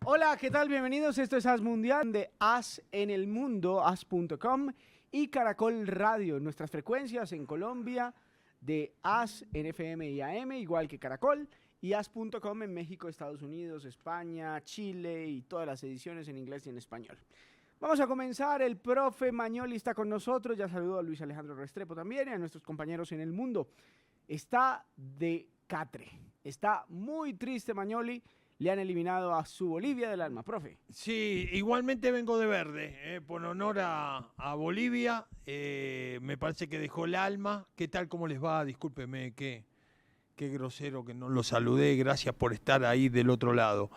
Hola, ¿qué tal? Bienvenidos. Esto es As Mundial de As en el Mundo, as.com y Caracol Radio. Nuestras frecuencias en Colombia de As en FM y AM, igual que Caracol, y as.com en México, Estados Unidos, España, Chile y todas las ediciones en inglés y en español. Vamos a comenzar. El profe Mañoli está con nosotros. Ya saludo a Luis Alejandro Restrepo también y a nuestros compañeros en el mundo. Está de catre. Está muy triste Mañoli. Le han eliminado a su Bolivia del alma, profe. Sí, igualmente vengo de verde, por honor a Bolivia. Me parece que dejó el alma. ¿Qué tal? ¿Cómo les va? Discúlpeme, qué grosero que no los saludé. Gracias por estar ahí del otro lado.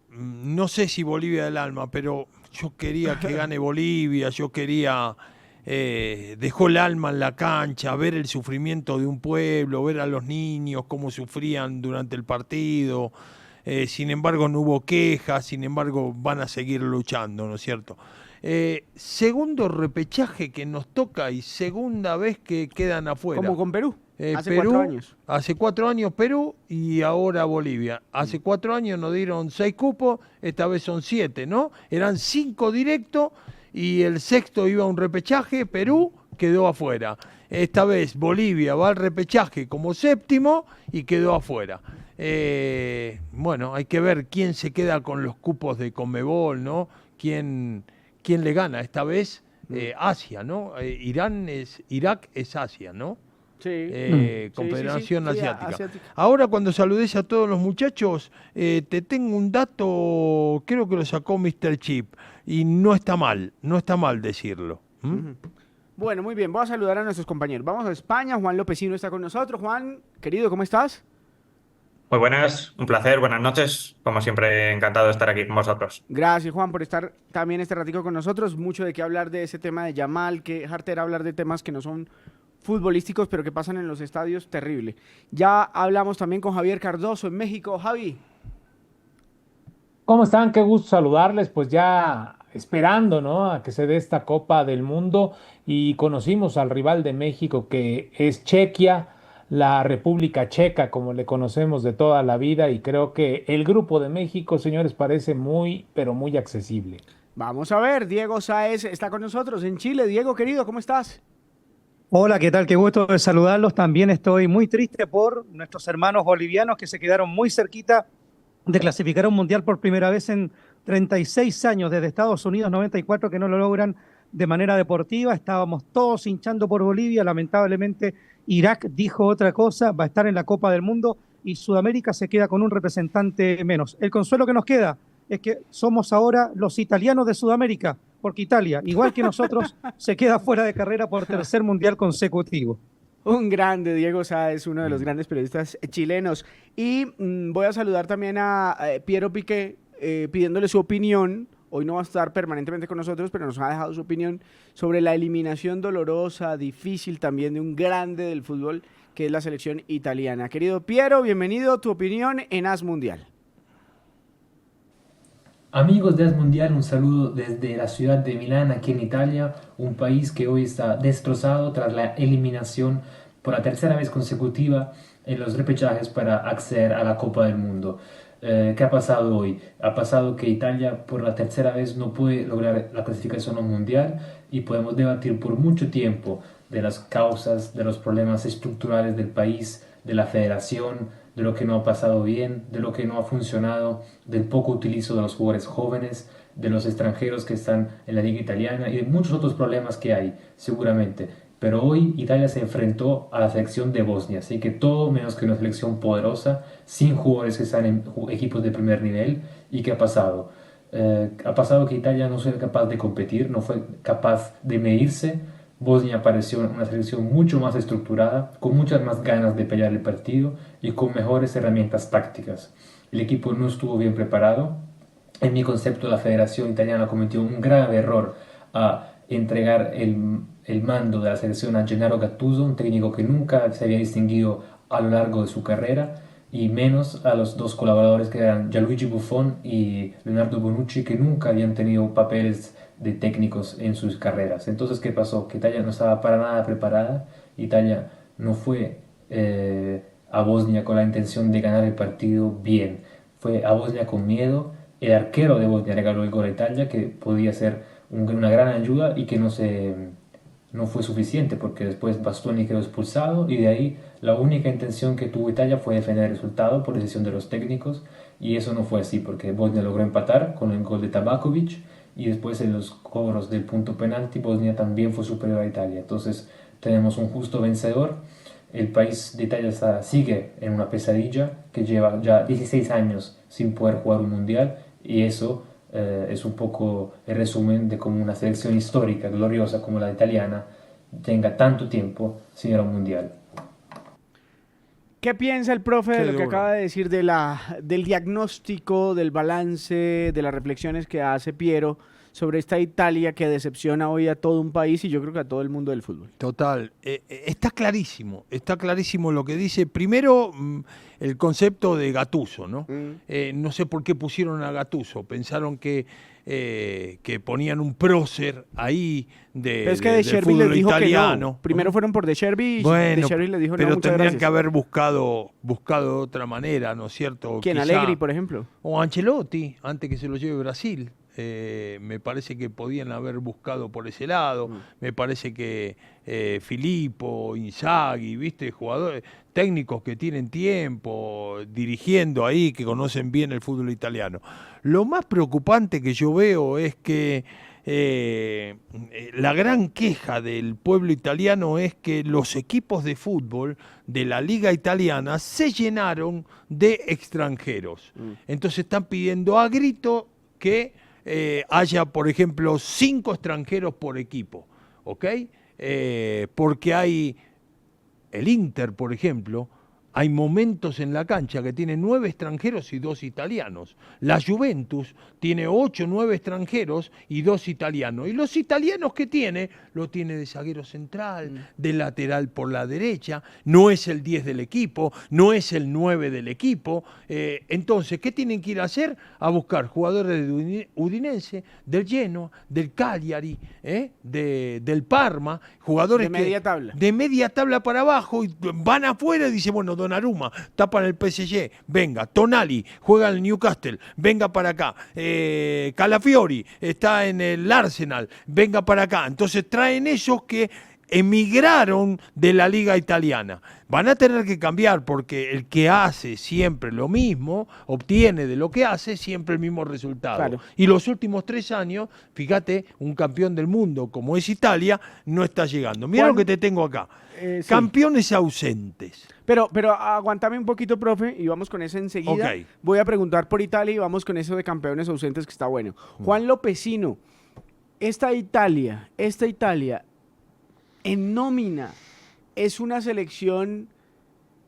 No sé si Bolivia del alma, pero yo quería que gane Bolivia. Yo quería... dejó el alma en la cancha, ver el sufrimiento de un pueblo, ver a los niños cómo sufrían durante el partido. Sin embargo no hubo quejas, sin embargo van a seguir luchando, ¿no es cierto? Segundo repechaje que nos toca y segunda vez que quedan afuera. Como con Perú, hace Perú, 4 años. Hace 4 años Perú y ahora Bolivia. Hace 4 años nos dieron 6 cupos, esta vez son 7, ¿no? Eran 5 directos y el sexto iba a un repechaje, Perú quedó afuera. Esta vez Bolivia va al repechaje como séptimo y quedó afuera. Bueno, hay que ver quién se queda con los cupos de Conmebol, ¿no? ¿Quién le gana? Esta vez Asia, ¿no? Irak es Asia, ¿no? Sí. Confederación Sí, Asiática. Ahora cuando saludes a todos los muchachos, te tengo un dato, creo que lo sacó Mr. Chip, y no está mal decirlo. Bueno, muy bien, voy a saludar a nuestros compañeros. Vamos a España, Juan Lopecino está con nosotros. Juan, querido, ¿cómo estás? Muy buenas, un placer, buenas noches. Como siempre, encantado de estar aquí con vosotros. Gracias, Juan, por estar también este ratico con nosotros. Mucho de qué hablar de ese tema de Yamal, que jartera hablar de temas que no son futbolísticos, pero que pasan en los estadios, terrible. Ya hablamos también con Javier Cardoso en México. Javi. ¿Cómo están? Qué gusto saludarles, pues ya esperando, ¿no? A que se dé esta Copa del Mundo y conocimos al rival de México que es Chequia, la República Checa, como le conocemos de toda la vida, y creo que el grupo de México, señores, parece muy, pero muy accesible. Vamos a ver, Diego Sáez está con nosotros en Chile. Diego, querido, ¿cómo estás? Hola, ¿qué tal? Qué gusto de saludarlos. También estoy muy triste por nuestros hermanos bolivianos que se quedaron muy cerquita de clasificar a un mundial por primera vez en 36 años, desde Estados Unidos 94, que no lo logran de manera deportiva. Estábamos todos hinchando por Bolivia. Lamentablemente, Irak dijo otra cosa, va a estar en la Copa del Mundo y Sudamérica se queda con un representante menos. El consuelo que nos queda es que somos ahora los italianos de Sudamérica, porque Italia, igual que nosotros, se queda fuera de carrera por tercer mundial consecutivo. Un grande, Diego Sáez, uno de los grandes periodistas chilenos. Y voy a saludar también a Piero Piqué, pidiéndole su opinión. Hoy no va a estar permanentemente con nosotros, pero nos ha dejado su opinión sobre la eliminación dolorosa, difícil también de un grande del fútbol, que es la selección italiana. Querido Piero, bienvenido. Tu opinión en As Mundial. Amigos de As Mundial, un saludo desde la ciudad de Milán, aquí en Italia, un país que hoy está destrozado tras la eliminación por la tercera vez consecutiva en los repechajes para acceder a la Copa del Mundo. ¿Qué ha pasado hoy? Ha pasado que Italia por la tercera vez no puede lograr la clasificación al Mundial y podemos debatir por mucho tiempo de las causas, de los problemas estructurales del país, de la federación, de lo que no ha pasado bien, de lo que no ha funcionado, del poco utilizo de los jugadores jóvenes, de los extranjeros que están en la liga italiana y de muchos otros problemas que hay, seguramente. Pero hoy Italia se enfrentó a la selección de Bosnia, así que todo menos que una selección poderosa, sin jugadores que están en equipos de primer nivel. ¿Y qué ha pasado? Ha pasado que Italia no fue capaz de competir, no fue capaz de medirse. Bosnia pareció una selección mucho más estructurada, con muchas más ganas de pelear el partido y con mejores herramientas tácticas. El equipo no estuvo bien preparado. En mi concepto, la Federación Italiana cometió un grave error a entregar el mando de la selección a Gennaro Gattuso, un técnico que nunca se había distinguido a lo largo de su carrera, y menos a los dos colaboradores que eran Gianluigi Buffon y Leonardo Bonucci, que nunca habían tenido papeles de técnicos en sus carreras. Entonces, ¿qué pasó? Que Italia no estaba para nada preparada. Italia no fue a Bosnia con la intención de ganar el partido bien. fue a Bosnia con miedo. El arquero de Bosnia regaló el gol a Italia, que podía ser una gran ayuda y que no fue suficiente porque después Bastoni quedó expulsado y de ahí la única intención que tuvo Italia fue defender el resultado por decisión de los técnicos y eso no fue así porque Bosnia logró empatar con el gol de Tabakovic y después en los cobros del punto penalti Bosnia también fue superior a Italia. Entonces tenemos un justo vencedor. El país de Italia sigue en una pesadilla que lleva ya 16 años sin poder jugar un mundial y eso es un poco el resumen de cómo una selección histórica, gloriosa como la italiana, tenga tanto tiempo sin ir a un mundial. ¿Qué piensa el profe de Qué lo que duro. acaba de decir del diagnóstico, del balance, de las reflexiones que hace Piero sobre esta Italia que decepciona hoy a todo un país y yo creo que a todo el mundo del fútbol? Total, está clarísimo lo que dice. Primero, el concepto de Gattuso, ¿no? No sé por qué pusieron a Gattuso, pensaron que ponían un prócer ahí Pero es que De del Sherby les fútbol dijo que italiano. no. Primero fueron por De Sherby y Bueno, De Sherby les dijo no, pero muchas tendrían gracias. que haber buscado de otra manera, ¿no es cierto? ¿Quién? Quizá- Allegri, por ejemplo. O Ancelotti, antes que se lo lleve Brasil. Me parece que podían haber buscado por ese lado. Me parece que Filippo, Inzaghi, ¿viste? Jugadores técnicos que tienen tiempo dirigiendo ahí, que conocen bien el fútbol italiano. Lo más preocupante que yo veo es que la gran queja del pueblo italiano es que los equipos de fútbol de la liga italiana se llenaron de extranjeros. Entonces están pidiendo a grito que haya, por ejemplo, 5 extranjeros por equipo, ¿ok? Porque hay el Inter, por ejemplo, hay momentos en la cancha que tiene 9 extranjeros y 2 italianos. La Juventus tiene 8 o 9 extranjeros y 2 italianos. Y los italianos que tiene, lo tiene de zaguero central, de lateral por la derecha, no es el 10 del equipo, no es el 9 del equipo. Entonces, ¿qué tienen que ir a hacer? A buscar jugadores de Udinese, del Genoa, del Cagliari, del Parma, jugadores De media tabla. de media tabla para abajo, y van afuera y dicen, bueno, Donnarumma, tapan el PSG, venga, Tonali, juega en el Newcastle, venga para acá, Calafiori está en el Arsenal, venga para acá. Entonces traen esos que emigraron de la liga italiana. Van a tener que cambiar porque el que hace siempre lo mismo, obtiene de lo que hace siempre el mismo resultado. Claro. Y los últimos 3 años, fíjate, un campeón del mundo como es Italia, no está llegando. Mira Juan, lo que te tengo acá. Sí. Campeones ausentes. Pero aguantame un poquito, profe, y vamos con eso enseguida. Ok. Voy a preguntar por Italia y vamos con eso de campeones ausentes que está bueno. Juan Lopecino, esta Italia, en nómina, es una selección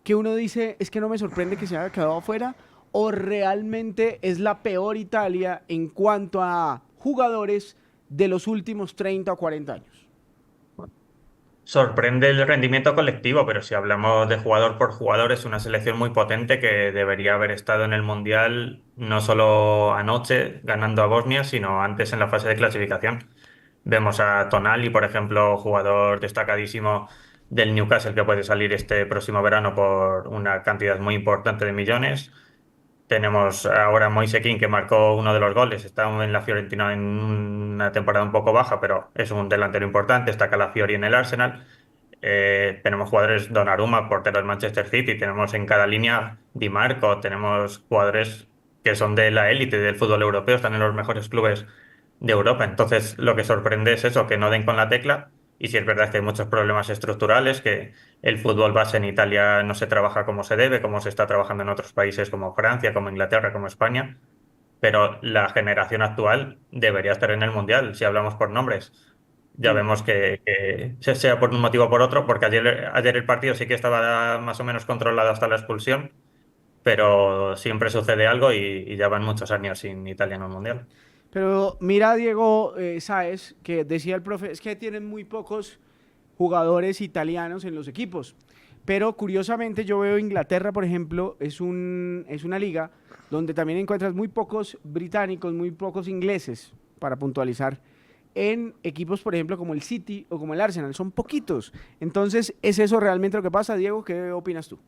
que uno dice, es que no me sorprende que se haya quedado afuera, o realmente es la peor Italia en cuanto a jugadores de los últimos 30 o 40 años. Sorprende el rendimiento colectivo, pero si hablamos de jugador por jugador, es una selección muy potente que debería haber estado en el Mundial no solo anoche ganando a Bosnia, sino antes en la fase de clasificación. Vemos a Tonali, por ejemplo, jugador destacadísimo del Newcastle que puede salir este próximo verano por una cantidad muy importante de millones. Tenemos ahora a Moise Kean, que marcó uno de los goles. Está en la Fiorentina en una temporada un poco baja, pero es un delantero importante. Está Calafiori en el Arsenal. Tenemos jugadores, Donnarumma, portero del Manchester City. Tenemos en cada línea Di Marco. Tenemos jugadores que son de la élite del fútbol europeo. Están en los mejores clubes de Europa. Entonces, lo que sorprende es eso, que no den con la tecla. Y si es verdad que hay muchos problemas estructurales, que el fútbol base en Italia no se trabaja como se debe, como se está trabajando en otros países como Francia, como Inglaterra, como España, pero la generación actual debería estar en el Mundial, si hablamos por nombres. Ya vemos que sea por un motivo o por otro, porque ayer el partido sí que estaba más o menos controlado hasta la expulsión, pero siempre sucede algo y ya van muchos años sin Italia en un Mundial. Pero mira, Diego Sáez, que decía el profe, es que tienen muy pocos jugadores italianos en los equipos. Pero curiosamente yo veo Inglaterra, por ejemplo, es una liga donde también encuentras muy pocos británicos, muy pocos ingleses, para puntualizar, en equipos, por ejemplo, como el City o como el Arsenal. Son poquitos. Entonces, ¿es eso realmente lo que pasa, Diego? ¿Qué opinas tú?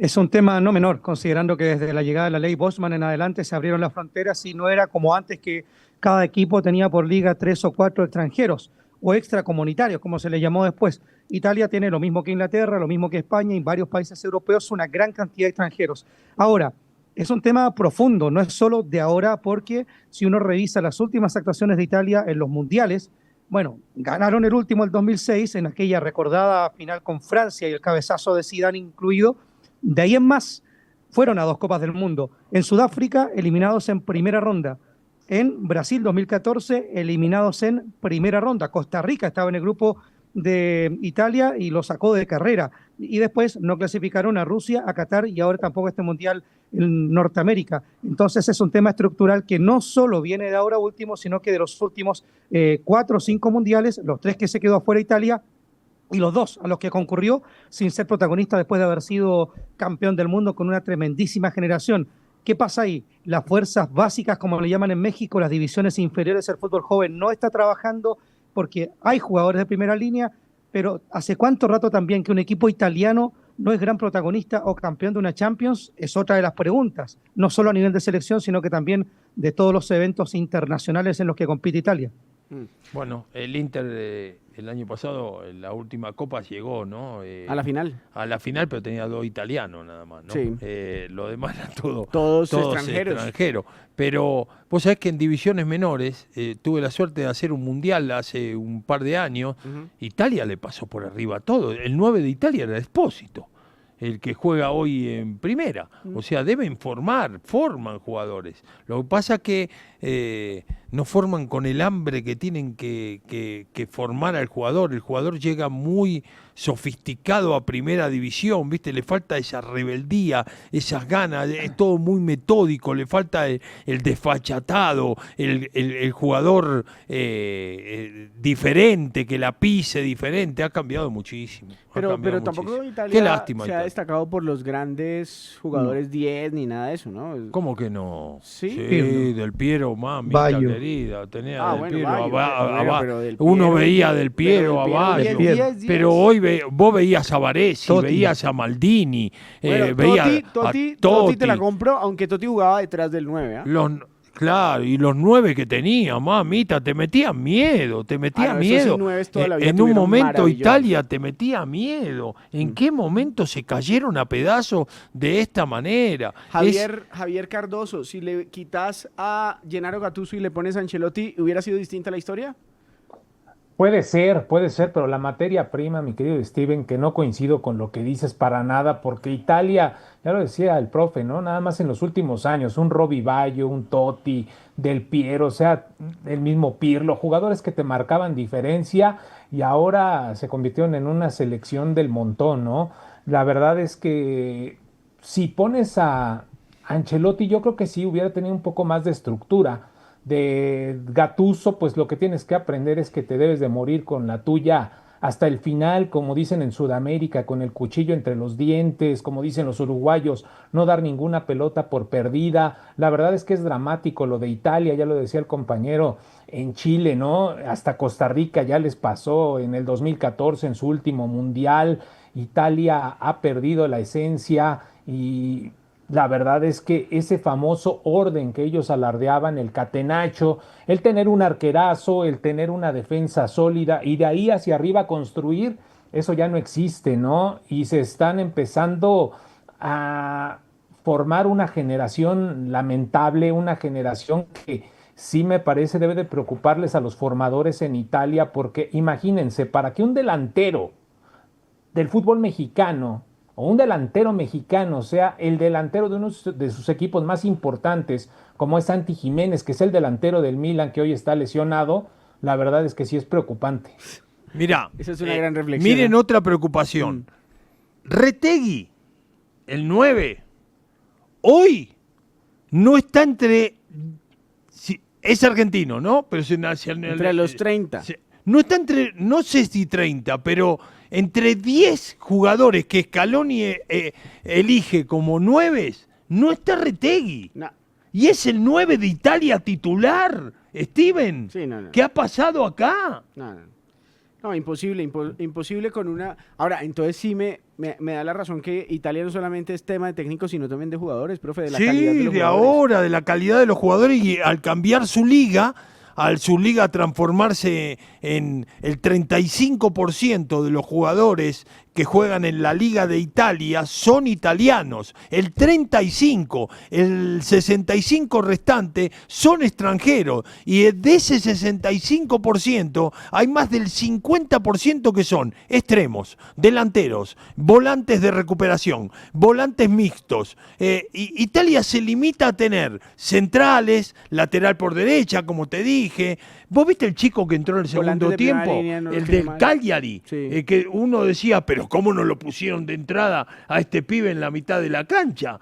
Es un tema no menor, considerando que desde la llegada de la ley Bosman en adelante se abrieron las fronteras y no era como antes que cada equipo tenía por liga 3 o 4 extranjeros o extracomunitarios, como se les llamó después. Italia tiene lo mismo que Inglaterra, lo mismo que España y varios países europeos, una gran cantidad de extranjeros. Ahora, es un tema profundo, no es solo de ahora, porque si uno revisa las últimas actuaciones de Italia en los mundiales, bueno, ganaron el último el 2006 en aquella recordada final con Francia y el cabezazo de Zidane incluido. De ahí en más, fueron a 2 Copas del Mundo. En Sudáfrica, eliminados en primera ronda. En Brasil 2014, eliminados en primera ronda. Costa Rica estaba en el grupo de Italia y lo sacó de carrera. Y después no clasificaron a Rusia, a Qatar y ahora tampoco este mundial en Norteamérica. Entonces es un tema estructural que no solo viene de ahora último, sino que de los últimos 4 o 5 mundiales, los 3 que se quedó afuera Italia, y los 2 a los que concurrió sin ser protagonista después de haber sido campeón del mundo con una tremendísima generación. ¿Qué pasa ahí? Las fuerzas básicas, como le llaman en México, las divisiones inferiores del fútbol joven, no está trabajando porque hay jugadores de primera línea, pero ¿hace cuánto rato también que un equipo italiano no es gran protagonista o campeón de una Champions? Es otra de las preguntas, no solo a nivel de selección, sino que también de todos los eventos internacionales en los que compite Italia. Bueno, el Inter el año pasado, en la última Copa llegó, ¿no? A la final. A la final, pero tenía 2 italianos nada más, ¿no? Sí. Lo demás era todos extranjeros. Pero vos sabés que en divisiones menores, tuve la suerte de hacer un mundial hace un par de años, Italia le pasó por arriba a todo. El 9 de Italia era Espósito, el que juega hoy en primera. O sea, deben forman jugadores. Lo que pasa que no forman con el hambre que tienen que formar al jugador. El jugador llega muy sofisticado a primera división, ¿viste? Le falta esa rebeldía, esas ganas, es todo muy metódico, le falta el desfachatado, el jugador diferente, que la pise diferente. Ha cambiado muchísimo. Pero tampoco Italia Qué lástima, se ha destacado por los grandes jugadores 10 ni nada de eso, ¿no? ¿Cómo que no? Sí, Del Piero, mamita Baggio. querida, tenía Del bueno, Piero Baggio, pero Del uno Piero, veía Del Piero a pero Baggio, 10. pero hoy vos veías a Baresi, Totti. veías a Maldini, Bueno, veías Totti te la compró, aunque Totti jugaba detrás del 9, ¿eh? Claro, y los 9 que tenía, mamita, te metían miedo, Esos 9 toda la vida en un tuvieron momento maravillosos. Italia te metía miedo. ¿En qué momento se cayeron a pedazos de esta manera? Javier Cardoso, si le quitas a Gennaro Gattuso y le pones a Ancelotti, ¿hubiera sido distinta la historia? Puede ser, pero la materia prima, mi querido Steven, que no coincido con lo que dices para nada, porque Italia, ya lo decía el profe, ¿no? Nada más en los últimos años, un Roby Baggio, un Totti, Del Piero, o sea, el mismo Pirlo, jugadores que te marcaban diferencia y ahora se convirtieron en una selección del montón, ¿no? La verdad es que si pones a Ancelotti, yo creo que sí hubiera tenido un poco más de estructura. De Gattuso, pues lo que tienes que aprender es que te debes de morir con la tuya hasta el final, como dicen en Sudamérica, con el cuchillo entre los dientes, como dicen los uruguayos, no dar ninguna pelota por perdida. La verdad es que es dramático lo de Italia, ya lo decía el compañero, en Chile, ¿no? Hasta Costa Rica ya les pasó en el 2014 en su último mundial. Italia ha perdido la esencia y la verdad es que ese famoso orden que ellos alardeaban, el catenacho, el tener un arquerazo, el tener una defensa sólida y de ahí hacia arriba construir, eso ya no existe, ¿no? Y se están empezando a formar una generación lamentable, una generación que sí me parece debe de preocuparles a los formadores en Italia, porque imagínense, para que un delantero del fútbol mexicano o un delantero mexicano sea el delantero de uno de sus equipos más importantes, como es Santi Jiménez, que es el delantero del Milan, que hoy está lesionado, la verdad es que sí es preocupante. Mirá, esa es una gran reflexión. Miren otra preocupación. Retegui, el 9, hoy no está entre... Es argentino, ¿no? Pero entre los 30. No está entre, no sé si 30, pero entre 10 jugadores que Scaloni elige como 9, no está Retegui. No. Y es el 9 de Italia titular, Steven. Sí, no. ¿Qué ha pasado acá? No. No, imposible, imposible con una... Ahora, entonces sí me da la razón que Italia no solamente es tema de técnicos, sino también de jugadores, profe, de la calidad de los de jugadores. ahora, de la calidad de los jugadores y al cambiar su liga, al su liga transformarse en el 35% de los jugadores que juegan en la Liga de Italia son italianos, el 35, el 65 restante son extranjeros y de ese 65% hay más del 50% que son extremos, delanteros, volantes de recuperación, volantes mixtos. Italia se limita a tener centrales, lateral por derecha, como te dije. ¿Vos viste el chico que entró en el Volantes segundo de primera tiempo? línea, no lo El tiene del mal. Cagliari, Sí. que uno decía, pero ¿cómo no lo pusieron de entrada a este pibe en la mitad de la cancha?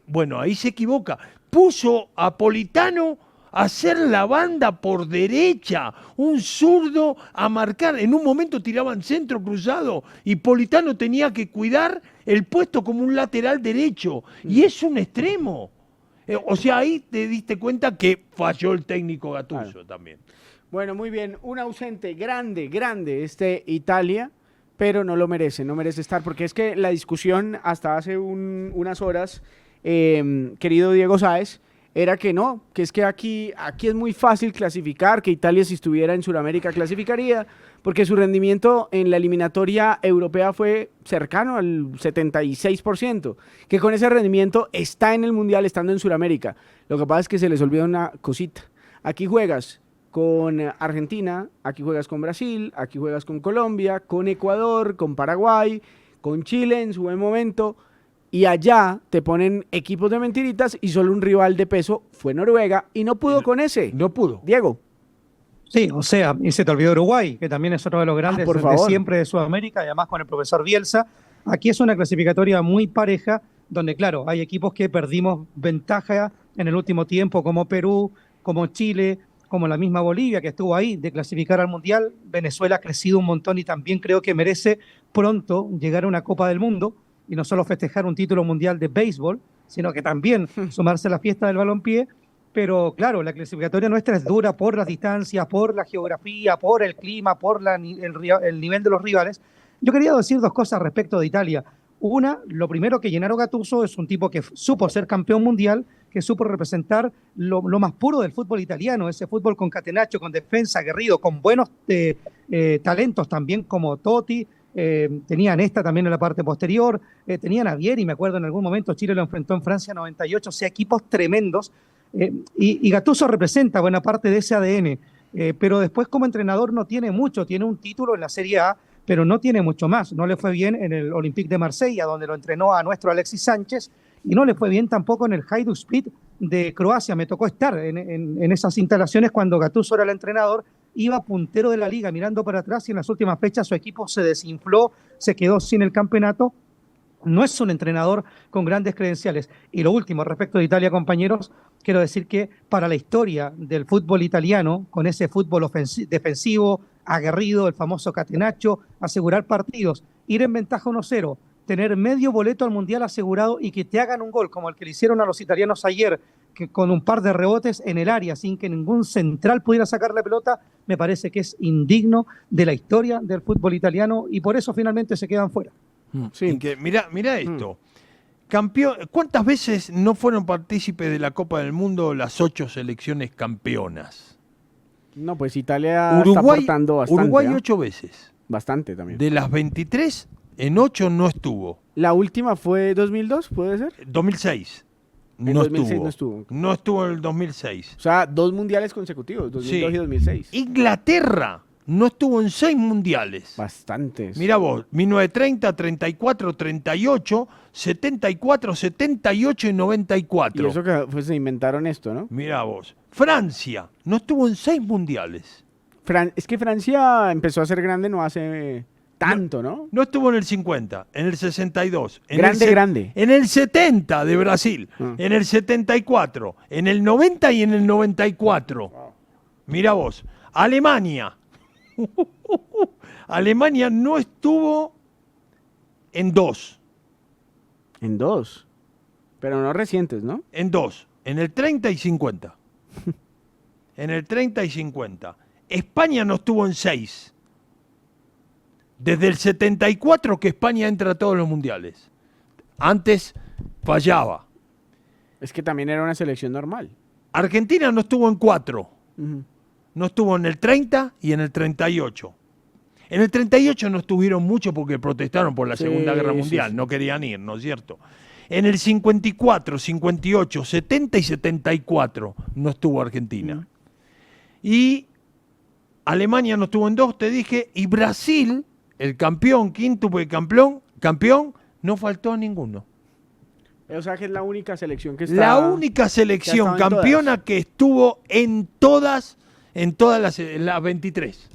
Bueno, ahí se equivoca. Puso a Politano a hacer la banda por derecha, un zurdo a marcar. En un momento tiraban centro cruzado y Politano tenía que cuidar el puesto como un lateral derecho. Y es un extremo. O sea, ahí te diste cuenta que falló el técnico Gattuso también. Bueno, muy bien. Un ausente grande, Italia, pero no lo merece, no merece estar, porque es que la discusión hasta hace unas horas, querido Diego Sáez, era que no, que es que aquí es muy fácil clasificar, que Italia si estuviera en Sudamérica clasificaría, porque su rendimiento en la eliminatoria europea fue cercano al 76%, que con ese rendimiento está en el Mundial estando en Sudamérica. Lo que pasa es que se les olvida una cosita. Aquí juegas con Argentina, aquí juegas con Brasil, aquí juegas con Colombia, con Ecuador, con Paraguay, con Chile en su buen momento, y allá te ponen equipos de mentiritas y solo un rival de peso fue Noruega y no pudo con ese. No pudo. Diego. Sí, o sea, y se te olvidó Uruguay, que también es otro de los grandes por de favor. siempre de Sudamérica, y además con el profesor Bielsa. Aquí es una clasificatoria muy pareja, donde claro, hay equipos que perdimos ventaja en el último tiempo, como Perú, como Chile, como la misma Bolivia, que estuvo ahí de clasificar al Mundial. Venezuela ha crecido un montón y también creo que merece pronto llegar a una Copa del Mundo, y no solo festejar un título mundial de béisbol, sino que también sumarse a la fiesta del balompié. Pero claro, la clasificatoria nuestra es dura por las distancias, por la geografía, por el clima, por el nivel de los rivales. Yo quería decir dos cosas respecto de Italia. Una, lo primero, que Gennaro Gattuso es un tipo que supo ser campeón mundial, que supo representar lo más puro del fútbol italiano, ese fútbol con catenaccio, con defensa, aguerrido, con buenos talentos también como Totti. Tenían esta también en la parte posterior, tenían a Vieri, me acuerdo en algún momento Chile lo enfrentó en Francia 98, o sea, equipos tremendos. Y Gattuso representa buena parte de ese ADN, pero después como entrenador no tiene mucho, tiene un título en la Serie A, pero no tiene mucho más. No le fue bien en el Olympique de Marsella, donde lo entrenó a nuestro Alexis Sánchez, y no le fue bien tampoco en el Hajduk Split de Croacia. Me tocó estar en esas instalaciones cuando Gattuso era el entrenador, iba puntero de la liga mirando para atrás, y en las últimas fechas su equipo se desinfló, se quedó sin el campeonato. No es un entrenador con grandes credenciales. Y lo último, respecto de Italia, compañeros, quiero decir que para la historia del fútbol italiano, con ese fútbol defensivo, aguerrido, el famoso catenaccio, asegurar partidos, ir en ventaja 1-0, tener medio boleto al Mundial asegurado y que te hagan un gol, como el que le hicieron a los italianos ayer, que con un par de rebotes en el área, sin que ningún central pudiera sacar la pelota, me parece que es indigno de la historia del fútbol italiano, y por eso finalmente se quedan fuera. Sí. Mira esto. Campeón, ¿cuántas veces no fueron partícipes de la Copa del Mundo las 8 selecciones campeonas? No, pues Italia está aportando bastante. Uruguay 8 veces. Bastante también. De las 23, en 8 no estuvo. La última fue 2002, ¿puede ser? 2006. En 2006 no estuvo. No estuvo en el 2006. O sea, 2 mundiales consecutivos, 2002 y 2006. Inglaterra no estuvo en 6 mundiales. Bastantes. Mira vos, 1930, 34, 38, 74, 78 y 94. Y eso que pues, se inventaron esto, ¿no? Mira vos. Francia no estuvo en 6 mundiales. Es que Francia empezó a ser grande no hace tanto, ¿no? No estuvo en el 50, en el 62. Grande. En el 70 de Brasil, Ah. en el 74, en el 90 y en el 94. Mira vos. Alemania. Alemania no estuvo en 2. En 2. Pero no recientes, ¿no? En 2. En el 30 y 50. En el 30 y 50. España no estuvo en 6. Desde el 74 que España entra a todos los mundiales. Antes fallaba. Es que también era una selección normal. Argentina no estuvo en 4. Ujú. No estuvo en el 30 y en el 38. En el 38 no estuvieron mucho porque protestaron por la Sí, Segunda Guerra sí, Mundial. sí. No querían ir, ¿no es cierto? En el 54, 58, 70 y 74 no estuvo Argentina. Y Alemania no estuvo en 2, te dije. Y Brasil, el campeón, quíntuple campeón, no faltó a ninguno. O sea que es la única selección que está... La única selección estado en campeona todas. que estuvo en todas las 23.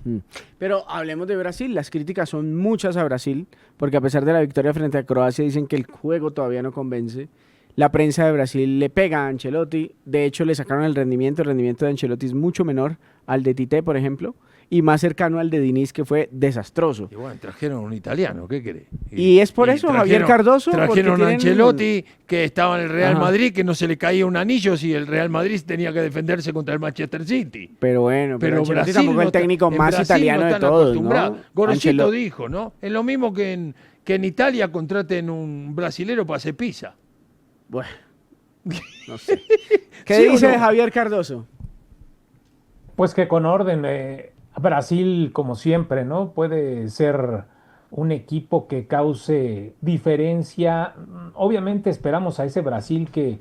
Pero hablemos de Brasil. Las críticas son muchas a Brasil, porque a pesar de la victoria frente a Croacia, dicen que el juego todavía no convence. La prensa de Brasil le pega a Ancelotti. De hecho, le sacaron el rendimiento. El rendimiento de Ancelotti es mucho menor al de Tite, por ejemplo, y más cercano al de Diniz, que fue desastroso. Y bueno, trajeron un italiano, ¿qué querés? Y es por eso, Javier Cardoso, porque Trajeron a tienen- Ancelotti, que estaba en el Real Ajá. Madrid, que no se le caía un anillo si el Real Madrid tenía que defenderse contra el Manchester City. Pero bueno, pero Ancelotti Brasil tampoco no es el está- técnico en más Brasil italiano no de están todos, acostumbrados. ¿no? Gorosito Ancelotti- dijo, ¿no? Es lo mismo que en Italia contraten un brasilero para hacer pizza. Bueno, no sé. ¿Qué ¿Sí o dice no? Javier Cardoso? Pues que con orden, Brasil, como siempre, ¿no? Puede ser un equipo que cause diferencia. Obviamente esperamos a ese Brasil que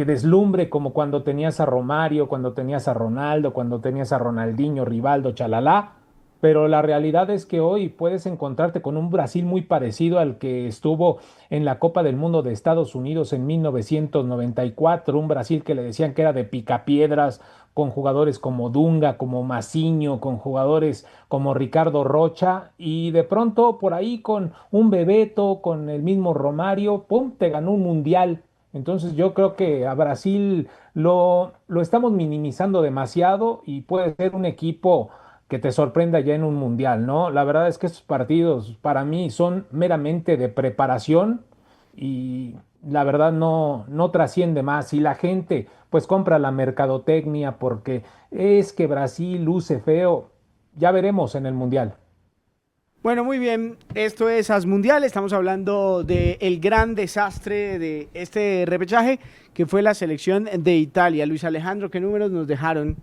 deslumbre como cuando tenías a Romario, cuando tenías a Ronaldo, cuando tenías a Ronaldinho, Rivaldo, Chalalá. Pero la realidad es que hoy puedes encontrarte con un Brasil muy parecido al que estuvo en la Copa del Mundo de Estados Unidos en 1994, un Brasil que le decían que era de picapiedras, con jugadores como Dunga, como Mazinho, con jugadores como Ricardo Rocha, y de pronto por ahí con un Bebeto, con el mismo Romario, ¡pum!, te ganó un mundial. Entonces yo creo que a Brasil lo estamos minimizando demasiado y puede ser un equipo que te sorprenda ya en un mundial, ¿no? La verdad es que estos partidos para mí son meramente de preparación y la verdad no trasciende más. Y la gente pues compra la mercadotecnia porque es que Brasil luce feo. Ya veremos en el mundial. Bueno, muy bien. Esto es As Mundial. Estamos hablando del gran desastre de este repechaje, que fue la selección de Italia. Luis Alejandro, ¿qué números nos dejaron?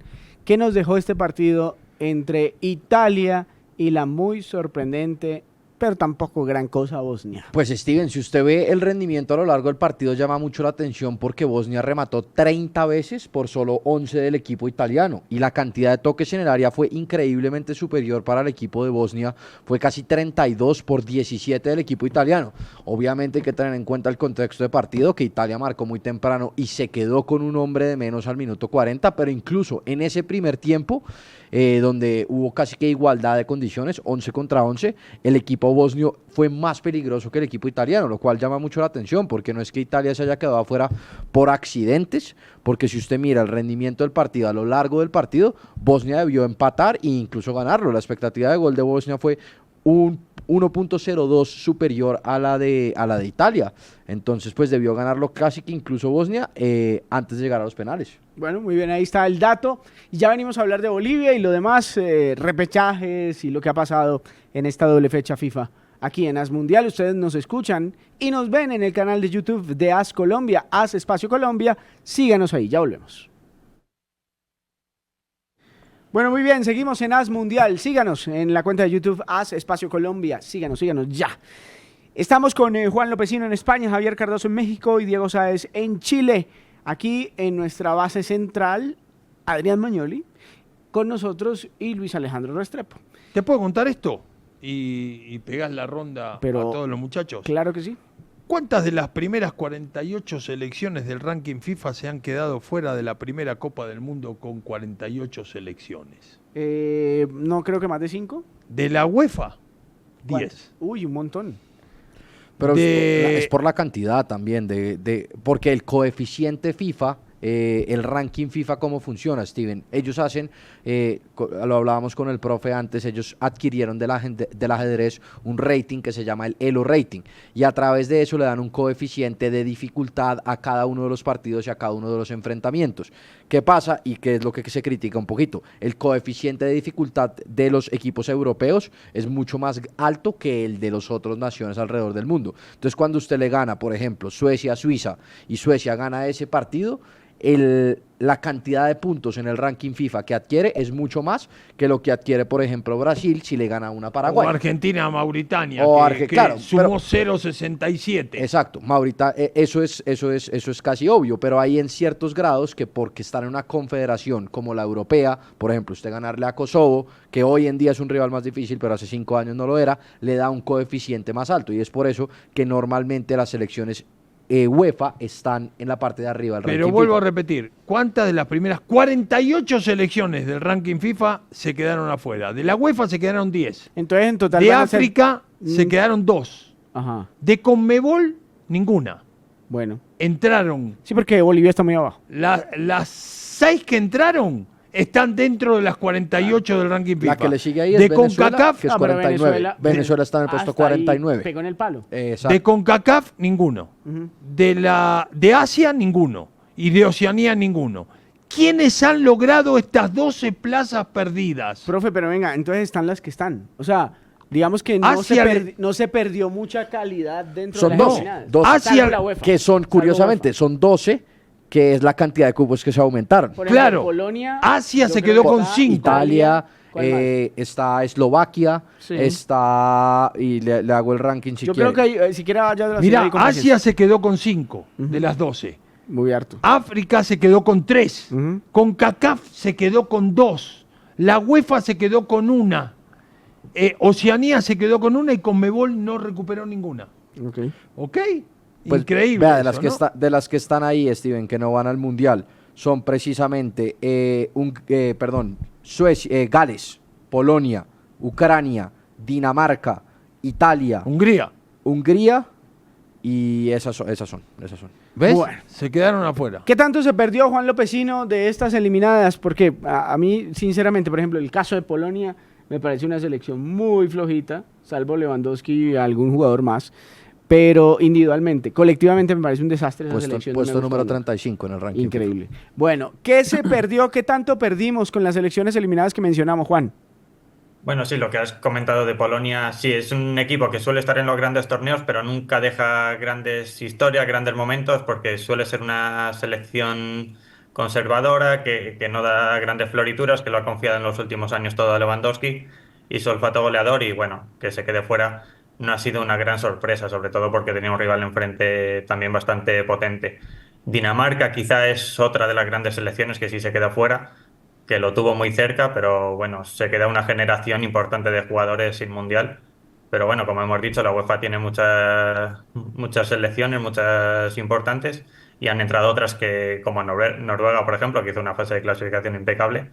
¿Qué nos dejó este partido entre Italia y la muy sorprendente, pero tampoco gran cosa, Bosnia? Pues Steven, si usted ve el rendimiento a lo largo del partido, llama mucho la atención porque Bosnia remató 30 veces por solo 11 del equipo italiano y la cantidad de toques en el área fue increíblemente superior para el equipo de Bosnia, fue casi 32 por 17 del equipo italiano. Obviamente hay que tener en cuenta el contexto de partido, que Italia marcó muy temprano y se quedó con un hombre de menos al minuto 40, pero incluso en ese primer tiempo, donde hubo casi que igualdad de condiciones, 11 contra 11, el equipo bosnio fue más peligroso que el equipo italiano, lo cual llama mucho la atención, porque no es que Italia se haya quedado afuera por accidentes, porque si usted mira el rendimiento del partido a lo largo del partido, Bosnia debió empatar e incluso ganarlo. La expectativa de gol de Bosnia fue un 1.02 superior a la de Italia, entonces pues debió ganarlo casi que incluso Bosnia antes de llegar a los penales. Bueno, muy bien, ahí está el dato. Y ya venimos a hablar de Bolivia y lo demás, repechajes y lo que ha pasado en esta doble fecha FIFA. Aquí en As Mundial ustedes nos escuchan y nos ven en el canal de YouTube de As Colombia, As Espacio Colombia. Síganos ahí, ya volvemos. Bueno, muy bien, seguimos en As Mundial. Síganos en la cuenta de YouTube As Espacio Colombia. Síganos ya. Estamos con Juan Lopecino en España, Javier Cardoso en México y Diego Sáez en Chile. Aquí en nuestra base central, Adrián Magnoli, con nosotros y Luis Alejandro Restrepo. ¿Te puedo contar esto? Y pegás la ronda Pero, a todos los muchachos. Claro que sí. ¿Cuántas de las primeras 48 selecciones del ranking FIFA se han quedado fuera de la primera Copa del Mundo con 48 selecciones? No creo que más de 5. De la UEFA, 10. Uy, un montón. Pero De- es por la cantidad también, porque el coeficiente FIFA el ranking FIFA, ¿cómo funciona, Steven? Ellos hacen, lo hablábamos con el profe antes, ellos adquirieron del ajedrez un rating que se llama el Elo Rating, y a través de eso le dan un coeficiente de dificultad a cada uno de los partidos y a cada uno de los enfrentamientos. ¿Qué pasa? Y qué es lo que se critica un poquito. El coeficiente de dificultad de los equipos europeos es mucho más alto que el de las otras naciones alrededor del mundo. Entonces, cuando usted le gana, por ejemplo, Suecia a Suiza, y Suecia gana ese partido, la cantidad de puntos en el ranking FIFA que adquiere es mucho más que lo que adquiere, por ejemplo, Brasil si le gana una Paraguay. O Argentina a Mauritania, que claro, sumó 0,67. Exacto, eso es casi obvio, pero hay en ciertos grados que porque están en una confederación como la europea, por ejemplo, usted ganarle a Kosovo, que hoy en día es un rival más difícil, pero hace 5 años no lo era, le da un coeficiente más alto, y es por eso que normalmente las selecciones UEFA están en la parte de arriba del ranking Pero vuelvo FIFA. a repetir, ¿cuántas de las primeras 48 selecciones del ranking FIFA se quedaron afuera? De la UEFA se quedaron 10. Entonces, en total De van a ser- África se quedaron 2. Ajá, De Conmebol, ninguna. bueno. Entraron, Sí, porque Bolivia está muy abajo. las 6 que entraron están dentro de las 48 del ranking FIFA. La que le sigue ahí es de Venezuela, CONCACAF, que es Ah, pero 49. Venezuela está en el puesto hasta ahí 49. pegó en el palo. Exacto. de CONCACAF, ninguno. Ujú. De Asia, ninguno. Y de Oceanía, ninguno. ¿Quiénes han logrado estas 12 plazas perdidas? Profe, pero venga, entonces están las que están. O sea, digamos que no se perdió mucha calidad dentro Son de las dos, eliminadas. dos. Asia, Salvo la UEFA. Que son, Salvo curiosamente, UEFA. son 12, que es la cantidad de cupos que se aumentaron. Por ejemplo, Claro. Polonia, Asia yo se creo quedó que con está 5. Italia, ¿cuál más? está Eslovaquia, Sí. está, y le hago el ranking si Yo quiere. creo que siquiera vaya de la Mirá, serie con Asia se quedó con 5 de las 12. paciencia. Muy harto. África se quedó con 3. Ujú. CONCACAF se quedó con 2. La UEFA se quedó con 1. Oceanía se quedó con 1 y Conmebol no recuperó ninguna. Ok. ¿Ok? Pues, Increíble. vea, de eso, las que ¿no? de las que están ahí, Steven, que no van al Mundial, son precisamente Suecia, Gales, Polonia, Ucrania, Dinamarca, Italia, Hungría. Hungría, y esas son. ¿Ves? Bueno. Se quedaron afuera. ¿Qué tanto se perdió Juan Lopecino de estas eliminadas? Porque a mí, sinceramente, por ejemplo, el caso de Polonia me parece una selección muy flojita, salvo Lewandowski y algún jugador más. Pero individualmente, colectivamente me parece un desastre esa selección. no me Puesto gusta número nada. 35 en el ranking. Increíble. Bueno, ¿qué se perdió? ¿Qué tanto perdimos con las selecciones eliminadas que mencionamos, Juan? Bueno, sí, lo que has comentado de Polonia, sí, es un equipo que suele estar en los grandes torneos, pero nunca deja grandes historias, grandes momentos, porque suele ser una selección conservadora, que no da grandes florituras, que lo ha confiado en los últimos años todo a Lewandowski, y su olfato goleador, y bueno, que se quede fuera no ha sido una gran sorpresa, sobre todo porque tenía un rival enfrente también bastante potente. Dinamarca quizá es otra de las grandes selecciones que sí se queda fuera, que lo tuvo muy cerca, pero bueno, se queda una generación importante de jugadores sin mundial. Pero bueno, como hemos dicho, la UEFA tiene muchas selecciones, muchas importantes, y han entrado otras que, como Noruega, por ejemplo, que hizo una fase de clasificación impecable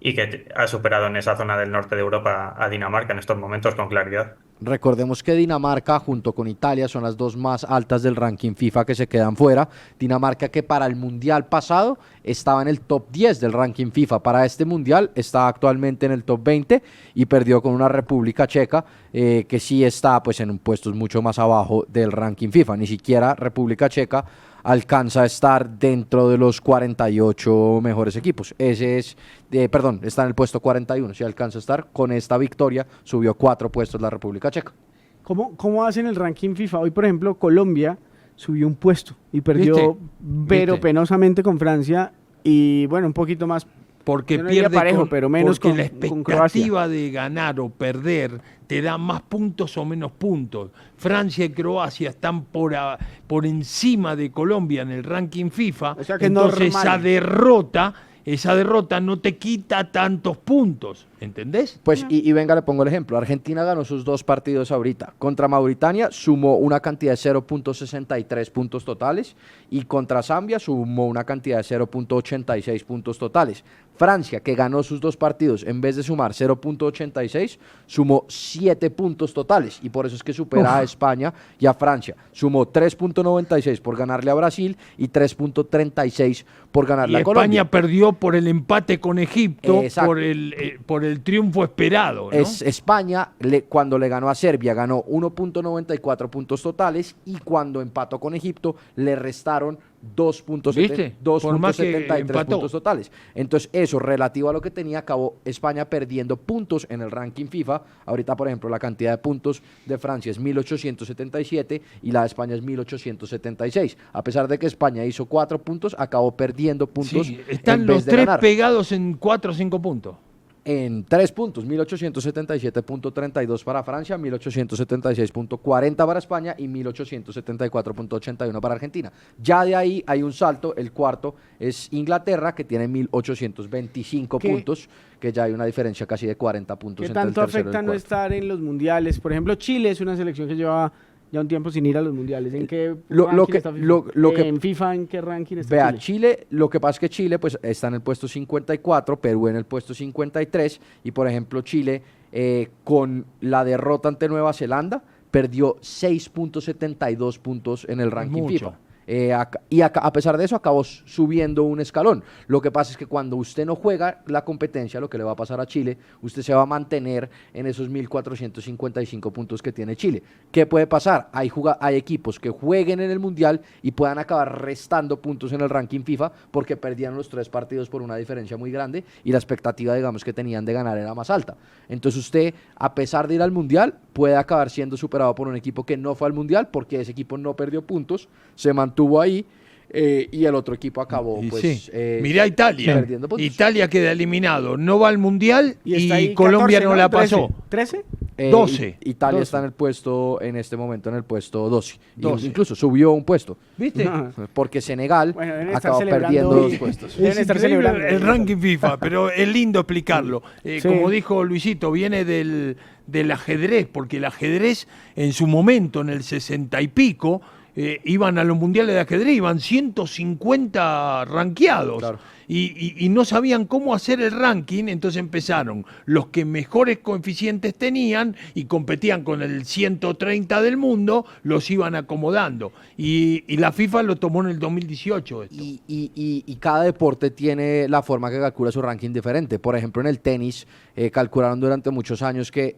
y que ha superado en esa zona del norte de Europa a Dinamarca en estos momentos con claridad. Recordemos que Dinamarca junto con Italia son las dos más altas del ranking FIFA que se quedan fuera. Dinamarca, que para el Mundial pasado estaba en el top 10 del ranking FIFA, para este Mundial está actualmente en el top 20 y perdió con una República Checa que sí está pues en puestos mucho más abajo del ranking FIFA. Ni siquiera República Checa alcanza a estar dentro de los 48 mejores equipos. Está en el puesto 41, si alcanza a estar. Con esta victoria subió 4 puestos la República Checa. ¿Cómo hacen el ranking FIFA? Hoy, por ejemplo, Colombia subió un puesto y perdió pero ¿Viste? penosamente con Francia y bueno, un poquito más. Porque Yo no diría pierde parejo, pero menos porque con- la con Croacia. expectativa de ganar o perder te da más puntos o menos puntos. Francia y Croacia están por encima de Colombia en el ranking FIFA. O sea que es entonces normal. esa derrota no te quita tantos puntos. ¿Entendés? Pues, y venga, le pongo el ejemplo. Argentina ganó sus 2 partidos ahorita. Contra Mauritania sumó una cantidad de 0.63 puntos totales y contra Zambia sumó una cantidad de 0.86 puntos totales. Francia, que ganó sus 2 partidos, en vez de sumar 0.86, sumó 7 puntos totales y por eso es que supera a España y a Francia. Sumó 3.96 por ganarle a Brasil y 3.36 por ganarle Y a Colombia. España perdió por el empate con Egipto, Exacto. por el triunfo esperado, ¿no? España, cuando le ganó a Serbia, ganó 1.94 puntos totales y cuando empató con Egipto, le restaron ¿Viste? Por más que 2.73 empató. puntos totales. Entonces, eso relativo a lo que tenía, acabó España perdiendo puntos en el ranking FIFA. Ahorita, por ejemplo, la cantidad de puntos de Francia es 1.877 y la de España es 1.876. A pesar de que España hizo 4 puntos, acabó perdiendo puntos Sí, están en los vez de 3 ganar. pegados en 4 o 5 puntos. En 3 puntos, 1877.32 para Francia, 1876.40 para España y 1874.81 para Argentina. Ya de ahí hay un salto, el cuarto es Inglaterra, que tiene 1825 puntos, que ya hay una diferencia casi de 40 puntos ¿Qué entre el tanto tercero y el afecta no cuarto. estar en los mundiales? Por ejemplo, Chile es una selección que lleva ya un tiempo sin ir a los mundiales. ¿En qué Lo ranking que- está FIFA? lo que- En FIFA, ¿en qué ranking está Vea, Chile? Chile, lo que pasa es que Chile pues está en el puesto 54, Perú en el puesto 53 y por ejemplo Chile con la derrota ante Nueva Zelanda perdió 6.72 puntos en el ranking mucho. FIFA. A pesar de eso acabó subiendo un escalón. Lo que pasa es que cuando usted no juega la competencia, lo que le va a pasar a Chile, usted se va a mantener en esos 1.455 puntos que tiene Chile. ¿Qué puede pasar? Hay equipos que jueguen en el Mundial y puedan acabar restando puntos en el ranking FIFA porque perdían los 3 partidos por una diferencia muy grande y la expectativa, digamos, que tenían de ganar era más alta. Entonces usted, a pesar de ir al Mundial, puede acabar siendo superado por un equipo que no fue al Mundial porque ese equipo no perdió puntos, se mantuvo ahí y el otro equipo acabó Y pues sí. Mirá Italia. perdiendo puntos. Italia queda eliminado, no va al Mundial está ahí y Colombia 14, no la 13. pasó. ¿13? 12. Italia 12. está en este momento en el puesto 12. 12. Incluso subió un puesto. ¿Viste? No. Porque Senegal Bueno, deben estar acabó celebrando perdiendo hoy. 2 puestos. Deben Es estar increíble celebrando. el ranking FIFA, pero es lindo explicarlo. Sí. Como dijo Luisito, viene del ajedrez, porque el ajedrez en su momento, en el 60 y pico, iban a los mundiales de ajedrez, iban 150 rankeados. Claro. Y no sabían cómo hacer el ranking, entonces empezaron los que mejores coeficientes tenían y competían con el 130 del mundo, los iban acomodando. Y la FIFA lo tomó en el 2018 esto. Y cada deporte tiene la forma que calcula su ranking diferente. Por ejemplo, en el tenis calcularon durante muchos años que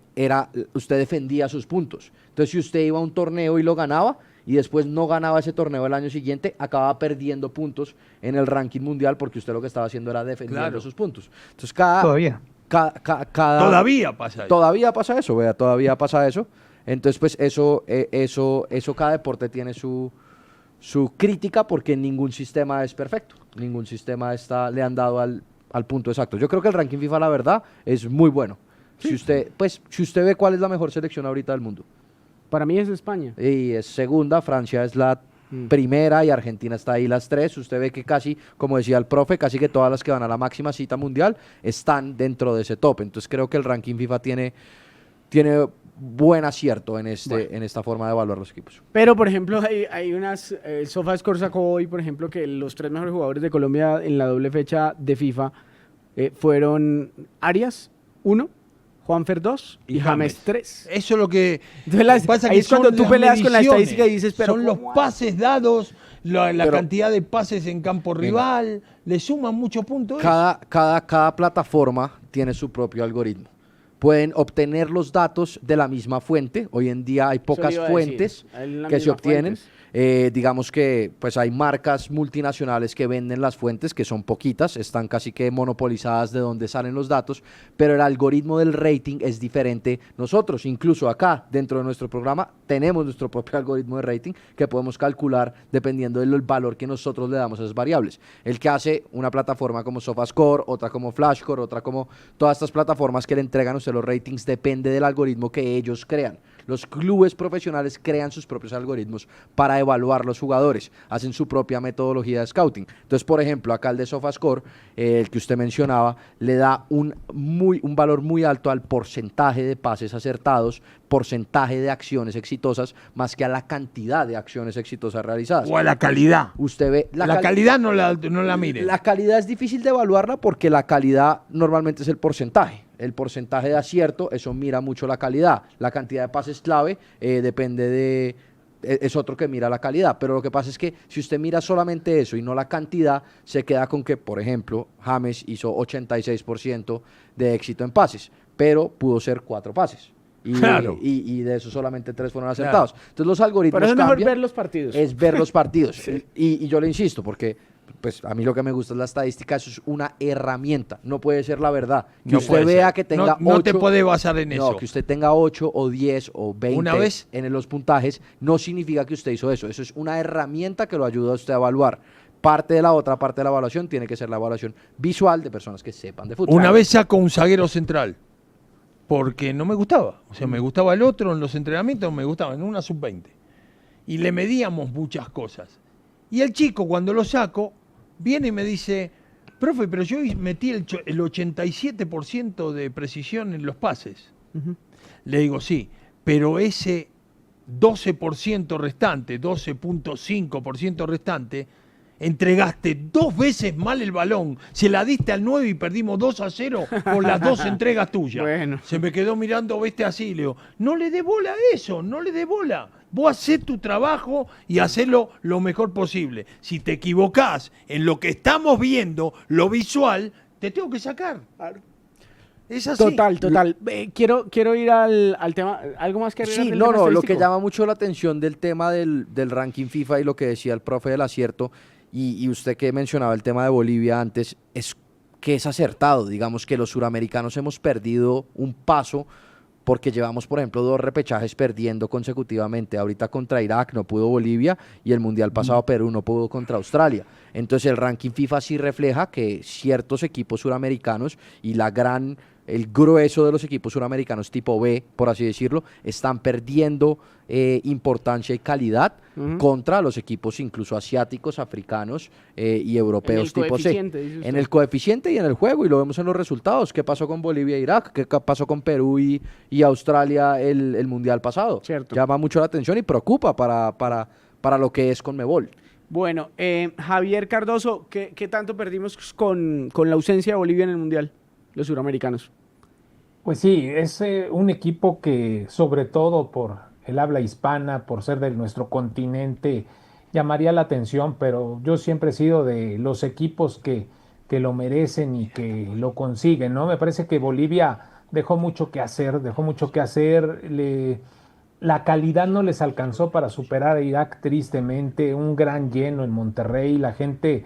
usted defendía sus puntos. Entonces, si usted iba a un torneo y lo ganaba, y después no ganaba ese torneo el año siguiente, acababa perdiendo puntos en el ranking mundial porque usted lo que estaba haciendo era defendiendo Claro. sus puntos. Entonces, Todavía. Todavía pasa eso. Todavía pasa eso, vea, todavía pasa eso. Entonces, pues eso cada deporte tiene su crítica porque ningún sistema es perfecto. Ningún sistema le han dado al punto exacto. Yo creo que el ranking FIFA, la verdad, es muy bueno. Si usted ve cuál es la mejor selección ahorita del mundo. Para mí es España. Y es segunda, Francia es la primera y Argentina está ahí las 3. Usted ve que casi, como decía el profe, casi que todas las que van a la máxima cita mundial están dentro de ese top. Entonces creo que el ranking FIFA tiene buen acierto en esta forma de evaluar los equipos. Pero, por ejemplo, hay unas... SofaScore sacó hoy, por ejemplo, que los 3 mejores jugadores de Colombia en la doble fecha de FIFA fueron Arias, 1, Juanfer 2 y James 3. Eso es lo que Entonces, pasa ahí que es cuando son tú las peleas con la mediciones, estadística y dices, pero son los ¿cómo pases dados, la Pero- cantidad de pases en campo rival, le suman muchos puntos. Cada plataforma tiene su propio algoritmo. Pueden obtener los datos de la misma fuente. Hoy en día hay pocas iba a fuentes decir, hay la que se misma obtienen. fuentes. Digamos que pues hay marcas multinacionales que venden las fuentes, que son poquitas, están casi que monopolizadas de donde salen los datos, pero el algoritmo del rating es diferente. Nosotros, incluso acá, dentro de nuestro programa, tenemos nuestro propio algoritmo de rating que podemos calcular dependiendo del valor que nosotros le damos a esas variables. El que hace una plataforma como SofaScore, otra como FlashScore, otra como todas estas plataformas que le entregan a usted los ratings, depende del algoritmo que ellos crean. Los clubes profesionales crean sus propios algoritmos para evaluar los jugadores, hacen su propia metodología de scouting. Entonces, por ejemplo, acá el de SofaScore, el que usted mencionaba, le da un valor muy alto al porcentaje de pases acertados, porcentaje de acciones exitosas, más que a la cantidad de acciones exitosas realizadas. O a la calidad. Usted ve La calidad no la mire. La calidad es difícil de evaluarla porque la calidad normalmente es el porcentaje. El porcentaje de acierto, eso mira mucho la calidad. La cantidad de pases clave depende de... Es otro que mira la calidad, pero lo que pasa es que si usted mira solamente eso y no la cantidad, se queda con que, por ejemplo, James hizo 86% de éxito en pases, pero pudo ser 4 pases. Y, claro. y de eso solamente 3 fueron acertados. Claro. Entonces los algoritmos Pero es mejor cambian, ver los partidos. es ver los partidos. Sí. Y yo le insisto, porque pues a mí lo que me gusta es la estadística, eso es una herramienta, no puede ser la verdad. Que No usted vea ser. que tenga 8... No te puede basar en eso. No, que usted tenga 8 o 10 o 20 ¿Una vez? en los puntajes, no significa que usted hizo eso. Eso es una herramienta que lo ayuda a usted a evaluar. Parte de la otra parte de la evaluación tiene que ser la evaluación visual de personas que sepan de fútbol. Una vez saco un zaguero central, porque no me gustaba. O sea, me gustaba el otro en los entrenamientos, me gustaba en una sub-20. Y le medíamos muchas cosas. Y el chico, cuando lo saco, viene y me dice, profe, pero yo metí el 87% de precisión en los pases. Le digo, sí, pero ese 12% restante, 12.5% restante, entregaste 2 veces mal el balón, se la diste al 9 y perdimos 2-0 por las 2 entregas tuyas. Bueno. Se me quedó mirando, viste así, le digo, no le dé bola a eso, no le dé bola. Vos hacés tu trabajo y hacelo lo mejor posible. Si te equivocás en lo que estamos viendo, lo visual, te tengo que sacar. Es así. Total. Quiero ir al tema, algo más que agregar Sí, del no, tema lo que estadístico? llama mucho la atención del tema del ranking FIFA y lo que decía el profe del acierto, y usted que mencionaba el tema de Bolivia antes, es que es acertado. Digamos que los suramericanos hemos perdido un paso porque llevamos, por ejemplo, 2 repechajes perdiendo consecutivamente. Ahorita contra Irak no pudo Bolivia y el Mundial pasado Perú no pudo contra Australia. Entonces el ranking FIFA sí refleja que ciertos equipos suramericanos y el grueso de los equipos suramericanos tipo B, por así decirlo, están perdiendo importancia y calidad contra los equipos incluso asiáticos, africanos y europeos tipo C. En el coeficiente y en el juego, y lo vemos en los resultados. ¿Qué pasó con Bolivia e Irak? ¿Qué pasó con Perú y Australia el Mundial pasado? Cierto. Llama mucho la atención y preocupa para lo que es Conmebol. Bueno, Javier Cardoso, ¿qué tanto perdimos con la ausencia de Bolivia en el Mundial? Los suramericanos. Pues sí, es un equipo que sobre todo por el habla hispana, por ser de nuestro continente, llamaría la atención, pero yo siempre he sido de los equipos que lo merecen y que lo consiguen, ¿no? Me parece que Bolivia dejó mucho que hacer, la calidad no les alcanzó para superar a Irak tristemente, un gran lleno en Monterrey, la gente,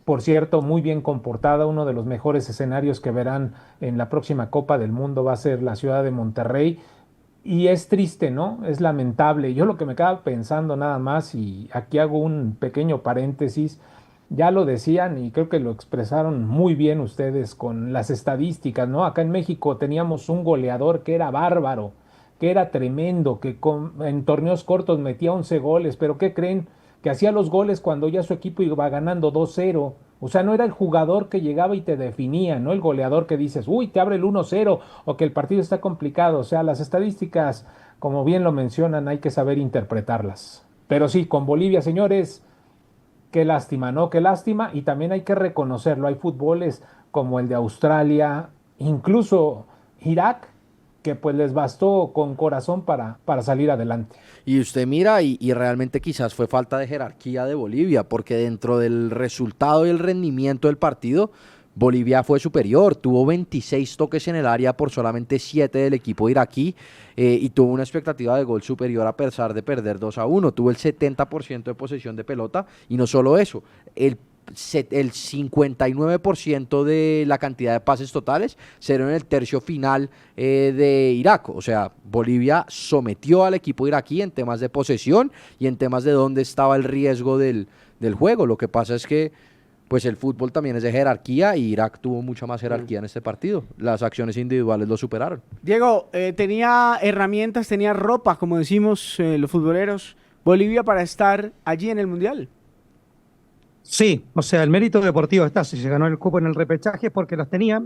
por cierto, muy bien comportada. Uno de los mejores escenarios que verán en la próxima Copa del Mundo va a ser la ciudad de Monterrey. Y es triste, ¿no? Es lamentable. Yo lo que me quedaba pensando nada más, y aquí hago un pequeño paréntesis, ya lo decían y creo que lo expresaron muy bien ustedes con las estadísticas, ¿no? Acá en México teníamos un goleador que era bárbaro, que era tremendo, que en torneos cortos metía 11 goles, pero ¿qué creen? Que hacía los goles cuando ya su equipo iba ganando 2-0. O sea, no era el jugador que llegaba y te definía, no el goleador que dices, uy, te abre el 1-0 o que el partido está complicado. O sea, las estadísticas, como bien lo mencionan, hay que saber interpretarlas. Pero sí, con Bolivia, señores, qué lástima, ¿no? Qué lástima. Y también hay que reconocerlo. Hay fútboles como el de Australia, incluso Irak, que pues les bastó con corazón para salir adelante. Y usted mira y realmente quizás fue falta de jerarquía de Bolivia, porque dentro del resultado y el rendimiento del partido, Bolivia fue superior, tuvo 26 toques en el área por solamente 7 del equipo iraquí y tuvo una expectativa de gol superior a pesar de perder 2-1, tuvo el 70% de posesión de pelota y no solo eso, el 59% de la cantidad de pases totales se dieron en el tercio final de Irak. O sea, Bolivia sometió al equipo iraquí en temas de posesión y en temas de dónde estaba el riesgo del juego. Lo que pasa es que pues el fútbol también es de jerarquía y Irak tuvo mucha más jerarquía en este partido. Las acciones individuales lo superaron. Diego, tenía herramientas, tenía ropa, como decimos los futboleros, Bolivia para estar allí en el Mundial. Sí, o sea, el mérito deportivo está, si se ganó el cupo en el repechaje es porque las tenía.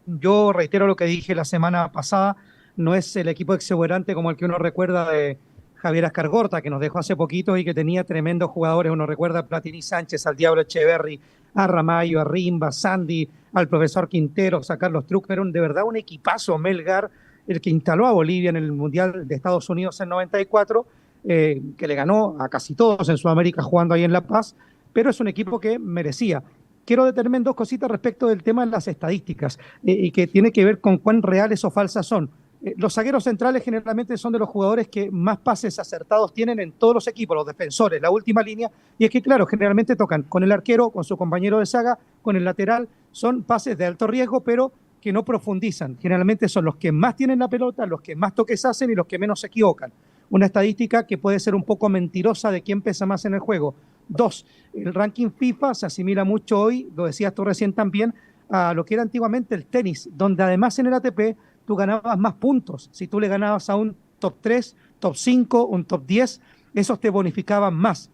Yo reitero lo que dije la semana pasada, no es el equipo exuberante como el que uno recuerda de Javier Ascargorta, que nos dejó hace poquito y que tenía tremendos jugadores. Uno recuerda a Platini Sánchez, al Diablo Echeverry, a Ramallo, a Rimba, Sandy, al profesor Quinteros, a Carlos Truc. Era de verdad un equipazo, Melgar, el que instaló a Bolivia en el Mundial de Estados Unidos en 94, que le ganó a casi todos en Sudamérica jugando ahí en La Paz, pero es un equipo que merecía. Quiero determinar dos cositas respecto del tema de las estadísticas y que tiene que ver con cuán reales o falsas son. Los zagueros centrales generalmente son de los jugadores que más pases acertados tienen en todos los equipos, los defensores, la última línea, y es que claro, generalmente tocan con el arquero, con su compañero de saga, con el lateral, son pases de alto riesgo, pero que no profundizan. Generalmente son los que más tienen la pelota, los que más toques hacen y los que menos se equivocan. Una estadística que puede ser un poco mentirosa de quién pesa más en el juego. 2, el ranking FIFA se asimila mucho hoy, lo decías tú recién también, a lo que era antiguamente el tenis, donde además en el ATP tú ganabas más puntos. Si tú le ganabas a un top 3, top 5, un top 10, esos te bonificaban más.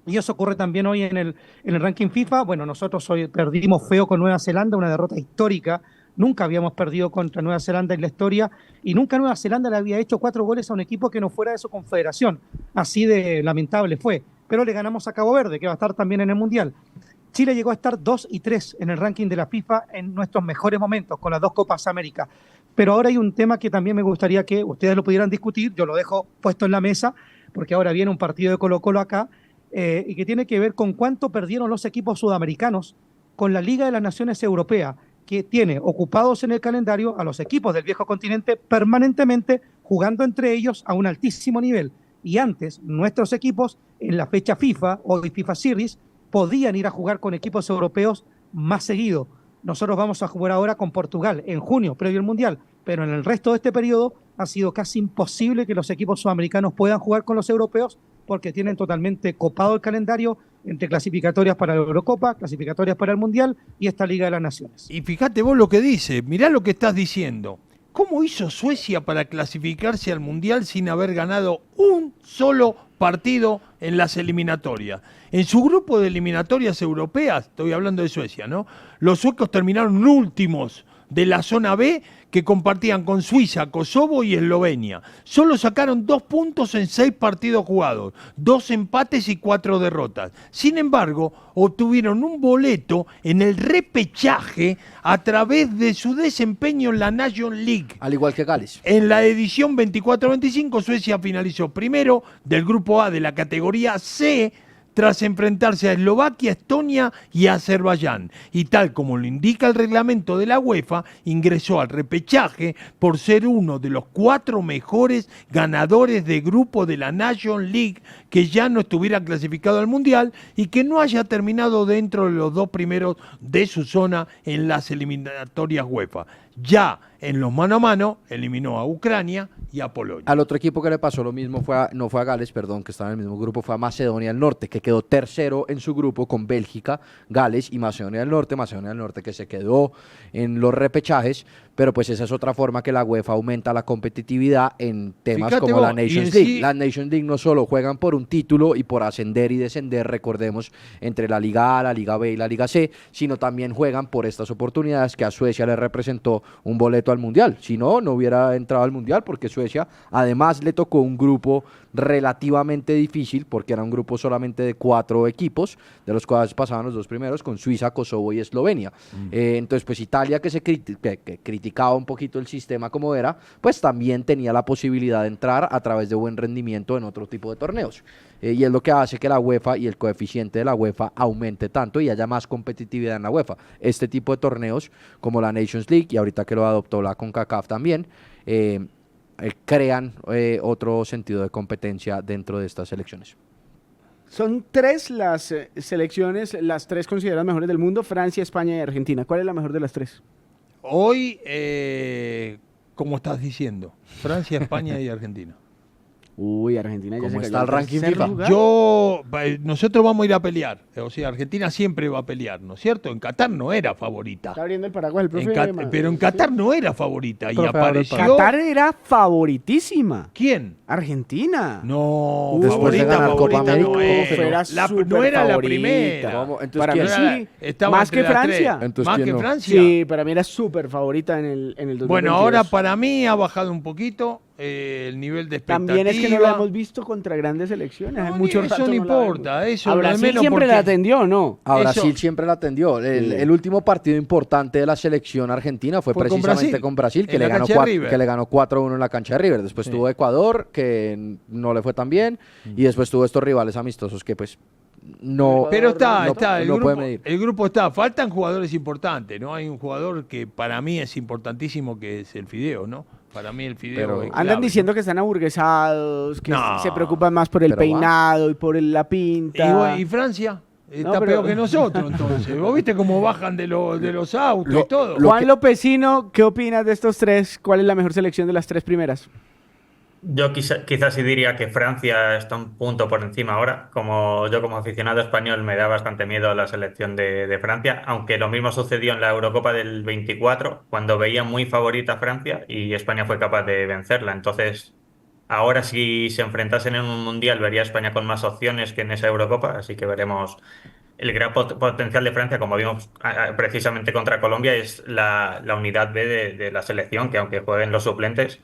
Y eso ocurre también hoy en el ranking FIFA. Bueno, nosotros hoy perdimos feo con Nueva Zelanda, una derrota histórica. Nunca habíamos perdido contra Nueva Zelanda en la historia y nunca Nueva Zelanda le había hecho 4 goles a un equipo que no fuera de su confederación. Así de lamentable fue. Pero le ganamos a Cabo Verde, que va a estar también en el Mundial. Chile llegó a estar 2 y 3 en el ranking de la FIFA en nuestros mejores momentos, con las 2 Copas América. Pero ahora hay un tema que también me gustaría que ustedes lo pudieran discutir, yo lo dejo puesto en la mesa, porque ahora viene un partido de Colo-Colo acá, y que tiene que ver con cuánto perdieron los equipos sudamericanos con la Liga de las Naciones Europea, que tiene ocupados en el calendario a los equipos del viejo continente permanentemente jugando entre ellos a un altísimo nivel. Y antes, nuestros equipos en la fecha FIFA, hoy FIFA Series, podían ir a jugar con equipos europeos más seguido. Nosotros vamos a jugar ahora con Portugal en junio, previo al Mundial, pero en el resto de este periodo ha sido casi imposible que los equipos sudamericanos puedan jugar con los europeos porque tienen totalmente copado el calendario entre clasificatorias para la Eurocopa, clasificatorias para el Mundial y esta Liga de las Naciones. Y fíjate vos lo que dice, mirá lo que estás diciendo. ¿Cómo hizo Suecia para clasificarse al Mundial sin haber ganado un solo partido en las eliminatorias? En su grupo de eliminatorias europeas, estoy hablando de Suecia, ¿no? Los suecos terminaron últimos de la zona B que compartían con Suiza, Kosovo y Eslovenia. Solo sacaron 2 puntos en 6 partidos jugados, 2 empates y 4 derrotas. Sin embargo, obtuvieron un boleto en el repechaje a través de su desempeño en la Nations League. Al igual que Gales. En la edición 24-25, Suecia finalizó primero del grupo A de la categoría C, tras enfrentarse a Eslovaquia, Estonia y Azerbaiyán. Y tal como lo indica el reglamento de la UEFA, ingresó al repechaje por ser uno de los 4 mejores ganadores de grupo de la Nations League que ya no estuviera clasificado al Mundial y que no haya terminado dentro de los 2 primeros de su zona en las eliminatorias UEFA. Ya en los mano a mano eliminó a Ucrania y a Polonia. Al otro equipo que le pasó lo mismo no fue a Gales, perdón, que estaba en el mismo grupo, fue a Macedonia del Norte, que quedó tercero en su grupo con Bélgica, Gales y Macedonia del Norte que se quedó en los repechajes, pero pues esa es otra forma que la UEFA aumenta la competitividad en temas como la Nations League. La Nations League no solo juegan por un título y por ascender y descender, recordemos, entre la Liga A, la Liga B y la Liga C, sino también juegan por estas oportunidades que a Suecia le representó un boleto al Mundial. Si no, no hubiera entrado al Mundial porque Suecia además le tocó un grupo relativamente difícil porque era un grupo solamente de 4 equipos, de los cuales pasaban los 2 primeros con Suiza, Kosovo y Eslovenia. Entonces, pues Italia, que criticaba un poquito el sistema como era, pues también tenía la posibilidad de entrar a través de buen rendimiento en otro tipo de torneos. Y es lo que hace que la UEFA y el coeficiente de la UEFA aumente tanto y haya más competitividad en la UEFA. Este tipo de torneos como la Nations League, y ahorita que lo adoptó la CONCACAF también, crean otro sentido de competencia dentro de estas selecciones. Son 3 las selecciones, las 3 consideradas mejores del mundo, Francia, España y Argentina. ¿Cuál es la mejor de las 3? Hoy, como estás diciendo, Francia, España y Argentina. Uy, Argentina ya ¿Cómo se está cayó el al ranking tercer FIFA? lugar. Nosotros vamos a ir a pelear. O sea, Argentina siempre va a pelear, ¿no es cierto? En Qatar no era favorita. Está abriendo el paraguas el profe. Pero en Qatar no era favorita. Y Profe, abre el apareció... Qatar era favoritísima. ¿Quién? Argentina. No, Después de favorita, ganar Copa favorita América, no ¿cómo era. que no? No era la Superfavorita. primera. ¿Cómo? Entonces, Para mí ¿quién? sí. Estaba Más entre que las tres. Francia. Entonces, Más ¿quién que no? Francia. Sí, para mí era súper favorita en el 2022. Bueno, ahora para mí ha bajado un poquito el nivel de expectativa. También es que no la hemos visto contra grandes selecciones. No, Hace mucho eso rato no no la vemos. importa, eso A lo de Brasil menos siempre porque- la atendió, ¿no? A Eso- Brasil siempre la atendió. El último partido importante de la selección argentina fue Fue con precisamente Brasil, con Brasil, que en le, la ganó cancha de River. que le ganó 4-1 en la cancha de River. Después Sí. tuvo Ecuador, que no le fue tan bien, y después tuvo estos rivales amistosos que pues no... Pero está, no- está, no puede medir. el grupo está. Faltan jugadores importantes, ¿no? Hay un jugador que para mí es importantísimo, que es el Fideo, ¿no? Para mí el Fideo Pero- es Andan clave, diciendo que están aburguesados, que No. se preocupan más por el Pero peinado y por la ¿no? pinta. ¿Y Francia? Está No, pero- peor que nosotros, entonces. ¿Vos viste cómo bajan de los autos Lo- y todo? lo- Juan que- Lopecino, ¿qué opinas de estos tres? ¿Cuál es la mejor selección de las tres primeras? Yo quizás sí diría que Francia está un punto por encima ahora. Como aficionado español me da bastante miedo la selección de Francia, aunque lo mismo sucedió en la Eurocopa del 24, cuando veía muy favorita a Francia y España fue capaz de vencerla. Entonces, ahora si se enfrentasen en un Mundial vería a España con más opciones que en esa Eurocopa, así que veremos. El gran potencial de Francia, como vimos precisamente contra Colombia, es la unidad B de la selección, que aunque jueguen los suplentes,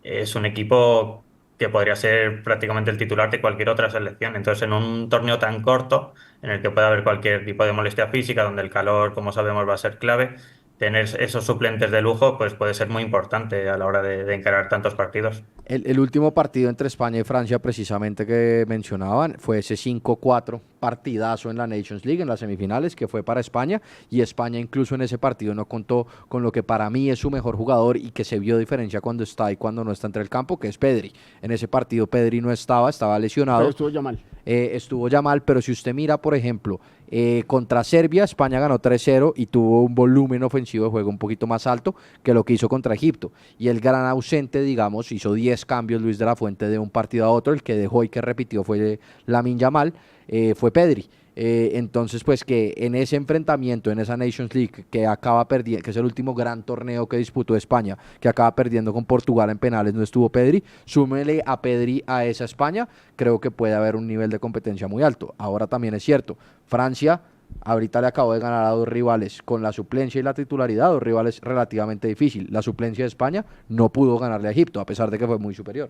es un equipo que podría ser prácticamente el titular de cualquier otra selección. Entonces, en un torneo tan corto, en el que puede haber cualquier tipo de molestia física, donde el calor, como sabemos, va a ser clave, tener esos suplentes de lujo pues puede ser muy importante a la hora de encarar tantos partidos. El último partido entre España y Francia, precisamente que mencionaban, fue ese 5-4 partidazo en la Nations League, en las semifinales, que fue para España, y España incluso en ese partido no contó con lo que para mí es su mejor jugador y que se vio diferencia cuando está y cuando no está entre el campo, que es Pedri. En ese partido Pedri no estaba lesionado. Pero estuvo ya mal. Estuvo ya mal, pero si usted mira, por ejemplo, contra Serbia, España ganó 3-0 y tuvo un volumen ofensivo de juego un poquito más alto que lo que hizo contra Egipto. Y el gran ausente, digamos, hizo 10 cambios Luis de la Fuente de un partido a otro, el que dejó y que repitió fue Lamine Yamal, fue Pedri. Entonces, pues que en ese enfrentamiento, en esa Nations League que acaba perdiendo, que es el último gran torneo que disputó España, que acaba perdiendo con Portugal en penales, no estuvo Pedri, súmele a Pedri a esa España, creo que puede haber un nivel de competencia muy alto. Ahora también es cierto, Francia ahorita le acabó de ganar a dos rivales con la suplencia y la titularidad, dos rivales relativamente difícil. La suplencia de España no pudo ganarle a Egipto, a pesar de que fue muy superior.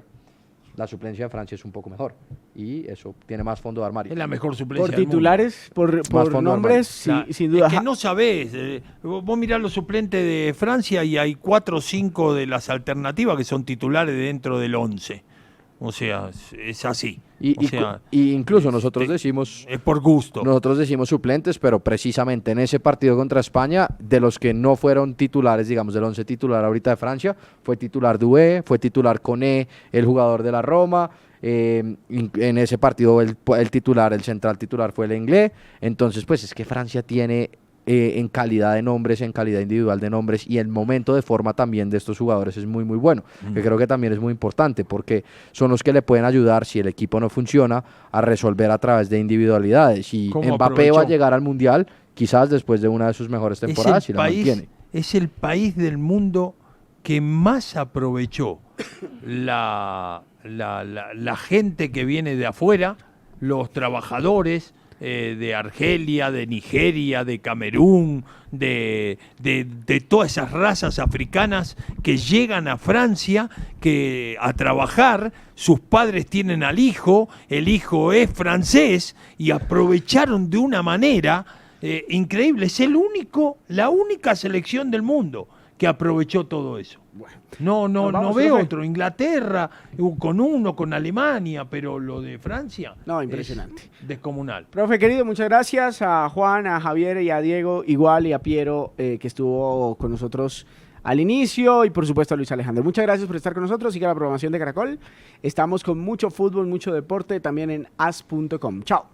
La suplencia de Francia es un poco mejor y eso tiene más fondo de armario. Es la mejor suplencia Por del mundo. titulares, por fondo nombres, sí, La- sin duda. Es que no sabés. Vos mirás los suplentes de Francia y hay 4 o 5 de las alternativas que son titulares dentro del 11. O sea, es así. O sea, Y incluso nosotros decimos... es por gusto. Nosotros decimos suplentes, pero precisamente en ese partido contra España, de los que no fueron titulares, digamos, del 11 titular ahorita de Francia, fue titular Doué, fue titular Koné, el jugador de la Roma. En ese partido el titular, el central titular fue el Inglés. Entonces, pues es que Francia tiene en calidad de nombres, en calidad individual de nombres, y el momento de forma también de estos jugadores es muy, muy bueno, que creo que también es muy importante, porque son los que le pueden ayudar, si el equipo no funciona, a resolver a través de individualidades. Y ¿Cómo Mbappé aprovechó? va a llegar al Mundial, quizás después de una de sus mejores temporadas, y la mantiene. Es el país del mundo que más aprovechó la gente que viene de afuera, los trabajadores de Argelia, de Nigeria, de Camerún, de todas esas razas africanas que llegan a Francia a trabajar. Sus padres tienen al hijo, el hijo es francés y aprovecharon de una manera increíble. Es la única selección del mundo que aprovechó todo eso. No vamos, veo profe. otro. Inglaterra, con Alemania, pero lo de Francia No, impresionante. es descomunal. Profe querido, muchas gracias a Juan, a Javier y a Diego, igual, y a Piero, que estuvo con nosotros al inicio, y por supuesto a Luis Alejandro. Muchas gracias por estar con nosotros. Sigue la programación de Caracol. Estamos con mucho fútbol, mucho deporte, también en as.com. Chao.